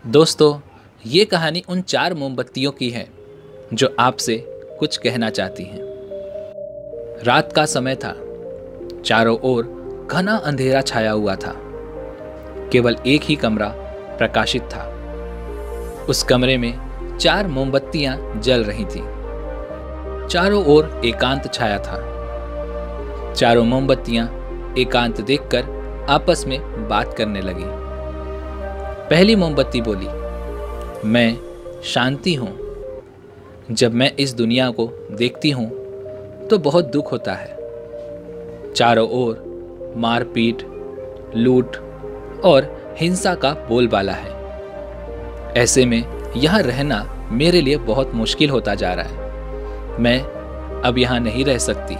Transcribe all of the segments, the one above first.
दोस्तों, ये कहानी उन 4 मोमबत्तियों की है जो आपसे कुछ कहना चाहती हैं। रात का समय था। चारों ओर घना अंधेरा छाया हुआ था। केवल एक ही कमरा प्रकाशित था। उस कमरे में 4 मोमबत्तियां जल रही थीं। चारों ओर एकांत छाया था। चारों मोमबत्तियां एकांत देखकर आपस में बात करने लगी। पहली मोमबत्ती बोली, मैं शांति हूं। जब मैं इस दुनिया को देखती हूं तो बहुत दुख होता है। चारों ओर मारपीट, लूट और हिंसा का बोलबाला है। ऐसे में यहाँ रहना मेरे लिए बहुत मुश्किल होता जा रहा है। मैं अब यहाँ नहीं रह सकती।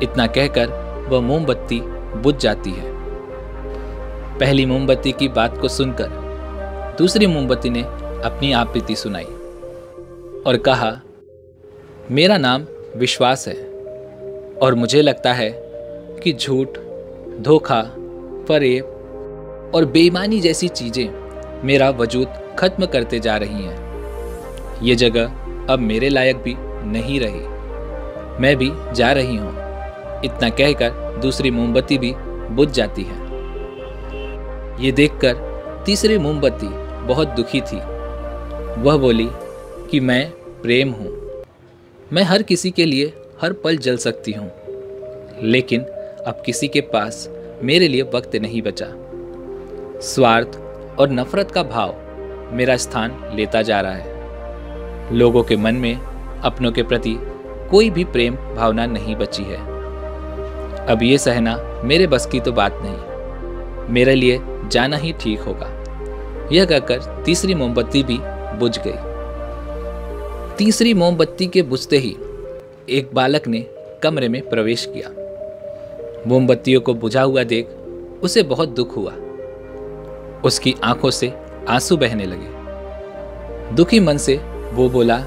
इतना कहकर वह मोमबत्ती बुझ जाती है। पहली मोमबत्ती की बात को सुनकर दूसरी मोमबत्ती ने अपनी आप बीती सुनाई और कहा, मेरा नाम विश्वास है और मुझे लगता है कि झूठ, धोखा, फरेब और बेईमानी जैसी चीजें मेरा वजूद खत्म करते जा रही हैं। ये जगह अब मेरे लायक भी नहीं रही। मैं भी जा रही हूँ। इतना कहकर दूसरी मोमबत्ती भी बुझ जाती है। ये देखकर तीसरी मोमबत्ती बहुत दुखी थी। वह बोली कि मैं प्रेम हूँ। मैं हर किसी के लिए हर पल जल सकती हूँ, लेकिन अब किसी के पास मेरे लिए वक्त नहीं बचा। स्वार्थ और नफरत का भाव मेरा स्थान लेता जा रहा है। लोगों के मन में अपनों के प्रति कोई भी प्रेम भावना नहीं बची है। अब ये सहना मेरे बस की तो बात नहीं। मेरे लिए जाना ही ठीक होगा। यह कहकर तीसरी मोमबत्ती भी बुझ गई। तीसरी मोमबत्ती के बुझते ही एक बालक ने कमरे में प्रवेश किया। मोमबत्तियों को बुझा हुआ देख उसे बहुत दुख हुआ। उसकी आंखों से आंसू बहने लगे। दुखी मन से वो बोला,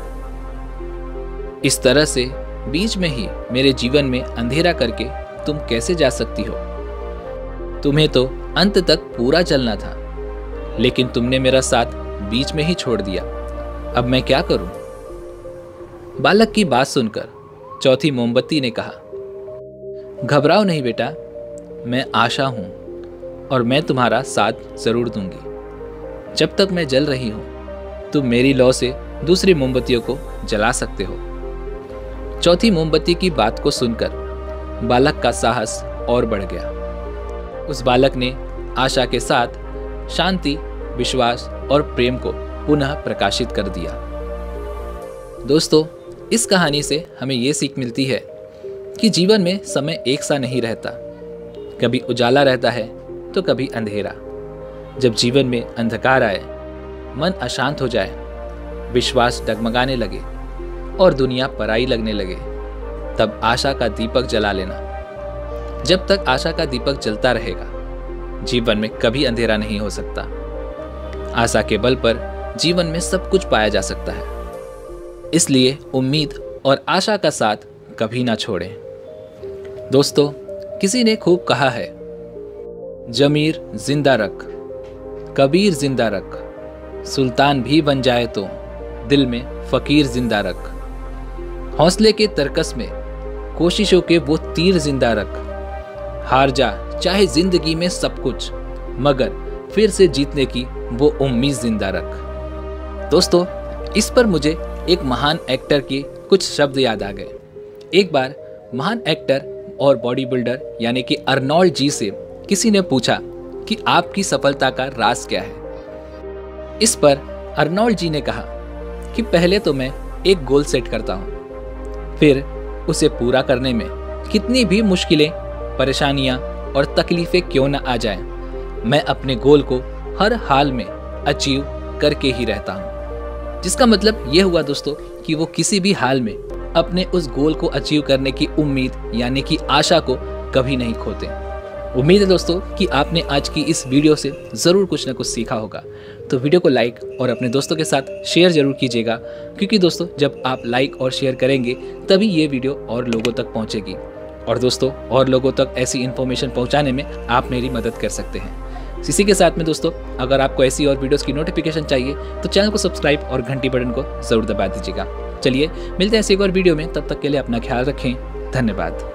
इस तरह से बीच में ही मेरे जीवन में अंधेरा करके तुम कैसे जा सकती हो? तुम्हें तो अंत तक पूरा चलना था, लेकिन तुमने मेरा साथ बीच में ही छोड़ दिया। अब मैं क्या करूं? बालक की बात सुनकर चौथी मोमबत्ती ने कहा, घबराओ नहीं बेटा, मैं आशा हूं और मैं तुम्हारा साथ जरूर दूंगी। जब तक मैं जल रही हूं तुम मेरी लौ से दूसरी मोमबत्तियों को जला सकते हो। चौथी मोमबत्ती की बात को सुनकर बालक का साहस और बढ़ गया। उस बालक ने आशा के साथ शांति, विश्वास और प्रेम को पुनः प्रकाशित कर दिया। दोस्तों, इस कहानी से हमें ये सीख मिलती है कि जीवन में समय एक सा नहीं रहता। कभी उजाला रहता है तो कभी अंधेरा। जब जीवन में अंधकार आए, मन अशांत हो जाए, विश्वास डगमगाने लगे और दुनिया पराई लगने लगे, तब आशा का दीपक जला लेना। जब तक आशा का दीपक जलता रहेगा, जीवन में कभी अंधेरा नहीं हो सकता। आशा के बल पर जीवन में सब कुछ पाया जा सकता है। इसलिए उम्मीद और आशा का साथ कभी ना छोड़ें। दोस्तों, किसी ने खूब कहा है, जमीर जिंदा रख, कबीर जिंदा रख, सुल्तान भी बन जाए तो दिल में फकीर जिंदा रख। हौसले के तरकस में कोशिशों के वो तीर जिंदा रख। हार जा चाहे जिंदगी में सब कुछ, मगर फिर से जीतने की वो उम्मीद जिंदा रख। दोस्तों, इस पर मुझे एक महान एक्टर के कुछ शब्द याद आ गए। एक बार महान एक्टर और बॉडी बिल्डर यानी कि अर्नोल्ड जी से किसी ने पूछा कि आपकी सफलता का राज क्या है। इस पर अर्नोल्ड जी ने कहा कि पहले तो मैं एक गोल सेट करता हूँ, फिर उसे पूरा करने में कितनी भी मुश्किलें, परेशानियां और तकलीफें क्यों न आ जाएं, मैं अपने गोल को हर हाल में अचीव करके ही रहता हूं। जिसका मतलब यह हुआ दोस्तों कि वो किसी भी हाल में अपने उस गोल को अचीव करने की उम्मीद यानी कि आशा को कभी नहीं खोते। उम्मीद है दोस्तों कि आपने आज की इस वीडियो से ज़रूर कुछ ना कुछ सीखा होगा। तो वीडियो को लाइक और अपने दोस्तों के साथ शेयर जरूर कीजिएगा, क्योंकि दोस्तों जब आप लाइक और शेयर करेंगे तभी ये वीडियो और लोगों तक पहुँचेगी। और दोस्तों, और लोगों तक ऐसी इन्फॉर्मेशन पहुँचाने में आप मेरी मदद कर सकते हैं। इसी के साथ में दोस्तों, अगर आपको ऐसी और वीडियोस की नोटिफिकेशन चाहिए तो चैनल को सब्सक्राइब और घंटी बटन को जरूर दबा दीजिएगा। चलिए मिलते हैं ऐसी एक और वीडियो में, तब तक के लिए अपना ख्याल रखें। धन्यवाद।